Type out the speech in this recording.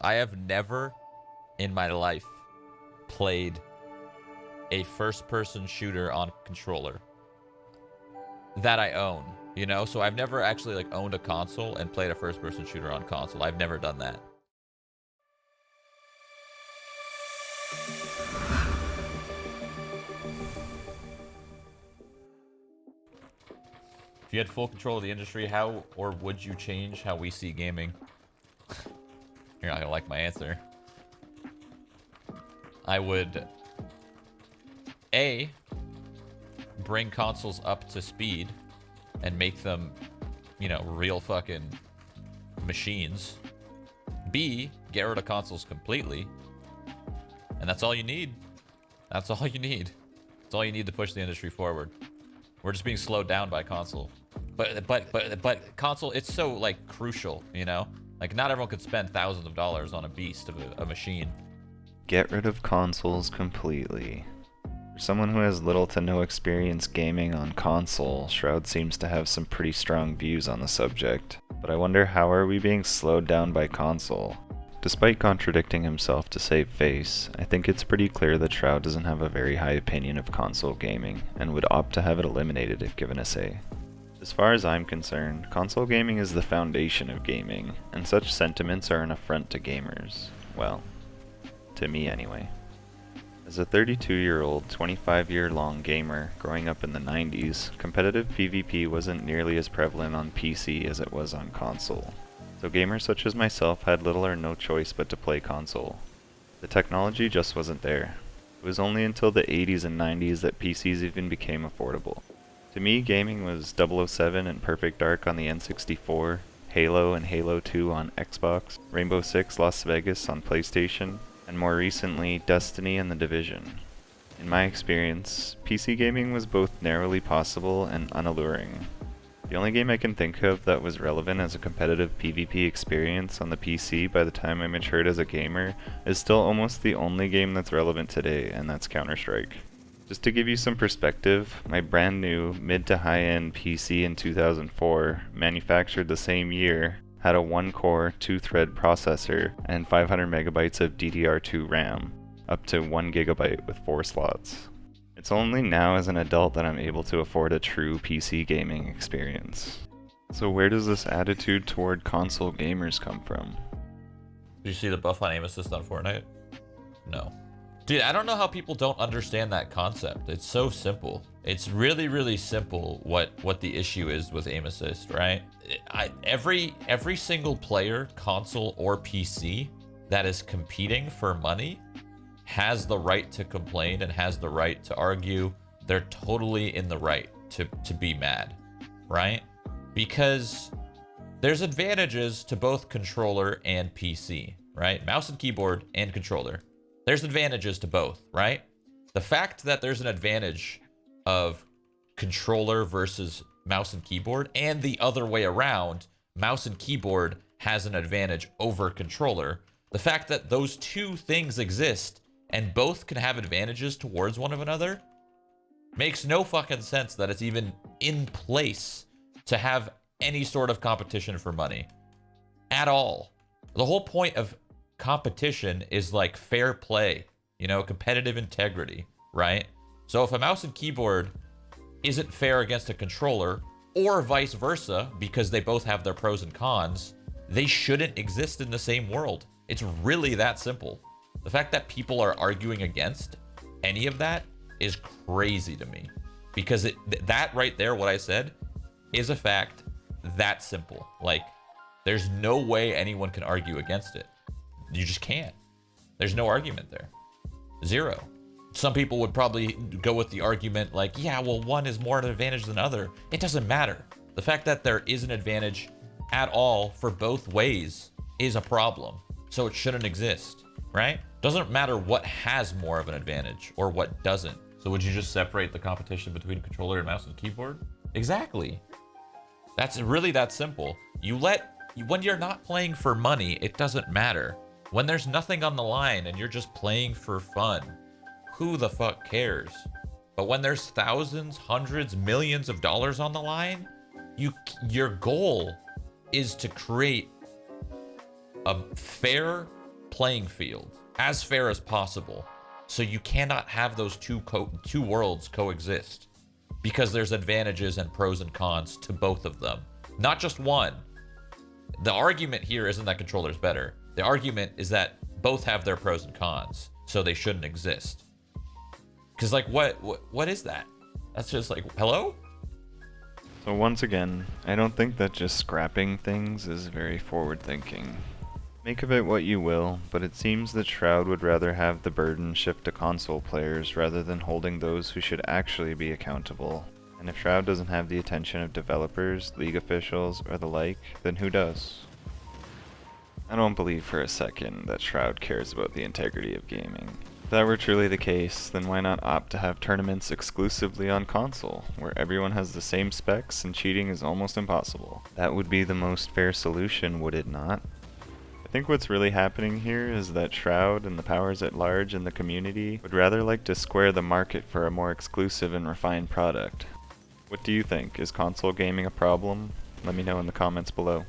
I have never in my life played a first-person shooter on controller that I own, you know? So I've never actually like owned a console and played a first-person shooter on console. I've never done that. If you had full control of the industry, how or would you change how we see gaming? You're not gonna like my answer. I would A, bring consoles up to speed and make them, you know, real fucking machines. B, get rid of consoles completely. And that's all you need. That's all you need. That's all you need to push the industry forward. We're just being slowed down by console. But console, it's so like crucial, you know? Like not everyone could spend thousands of dollars on a beast of a machine. Get rid of consoles completely. For someone who has little to no experience gaming on console, Shroud seems to have some pretty strong views on the subject. But I wonder, how are we being slowed down by console? Despite contradicting himself to save face, I think it's pretty clear that Shroud doesn't have a very high opinion of console gaming, and would opt to have it eliminated if given a say. As far as I'm concerned, console gaming is the foundation of gaming, and such sentiments are an affront to gamers. Well, to me anyway. As a 32-year-old, 25-year-long gamer growing up in the 90s, competitive PvP wasn't nearly as prevalent on PC as it was on console. So gamers such as myself had little or no choice but to play console. The technology just wasn't there. It was only until the 80s and 90s that PCs even became affordable. To me, gaming was 007 and Perfect Dark on the N64, Halo and Halo 2 on Xbox, Rainbow Six Las Vegas on PlayStation, and more recently, Destiny and The Division. In my experience, PC gaming was both narrowly possible and unalluring. The only game I can think of that was relevant as a competitive PvP experience on the PC by the time I matured as a gamer is still almost the only game that's relevant today, and that's Counter-Strike. Just to give you some perspective, my brand new mid to high-end PC in 2004, manufactured the same year, had a 1-core, 2-thread processor, and 500 megabytes of DDR2 RAM, up to 1 gigabyte with 4 slots. It's only now as an adult that I'm able to afford a true PC gaming experience. So where does this attitude toward console gamers come from? Did you see the buff on aim assist on Fortnite? No. Dude, I don't know how people don't understand that concept. It's so simple. It's really, really simple what the issue is with aim assist, right? Every single player, console or PC, that is competing for money has the right to complain and has the right to argue. They're totally in the right to be mad, right? Because there's advantages to both controller and PC, right? Mouse and keyboard and controller. There's advantages to both, right? The fact that there's an advantage of controller versus mouse and keyboard, and the other way around, mouse and keyboard has an advantage over controller. The fact that those two things exist and both can have advantages towards one another makes no fucking sense that it's even in place to have any sort of competition for money at all. The whole point of competition is like fair play, you know, competitive integrity, right? So if a mouse and keyboard isn't fair against a controller, or vice versa, because they both have their pros and cons, they shouldn't exist in the same world. It's really that simple. The fact that people are arguing against any of that is crazy to me, because that right there, what I said, is a fact that simple. Like, there's no way anyone can argue against it. You just can't. There's no argument there. Zero. Some people would probably go with the argument like, yeah, well, one is more an advantage than other. It doesn't matter. The fact that there is an advantage at all for both ways is a problem. So it shouldn't exist, right? Doesn't matter what has more of an advantage or what doesn't. So would you just separate the competition between controller and mouse and keyboard? Exactly. That's really that simple. When you're not playing for money, it doesn't matter. When there's nothing on the line and you're just playing for fun, who the fuck cares? But when there's thousands, hundreds, millions of dollars on the line, your goal is to create a fair playing field as fair as possible. So you cannot have those two worlds coexist, because there's advantages and pros and cons to both of them, not just one. The argument here isn't that controller's better. The argument is that both have their pros and cons, so they shouldn't exist. Because like, what is that? That's just like, hello? So once again, I don't think that just scrapping things is very forward-thinking. Make of it what you will, but it seems that Shroud would rather have the burden shift to console players rather than holding those who should actually be accountable. And if Shroud doesn't have the attention of developers, league officials, or the like, then who does? I don't believe for a second that Shroud cares about the integrity of gaming. If that were truly the case, then why not opt to have tournaments exclusively on console, where everyone has the same specs and cheating is almost impossible? That would be the most fair solution, would it not? I think what's really happening here is that Shroud and the powers at large in the community would rather like to square the market for a more exclusive and refined product. What do you think? Is console gaming a problem? Let me know in the comments below.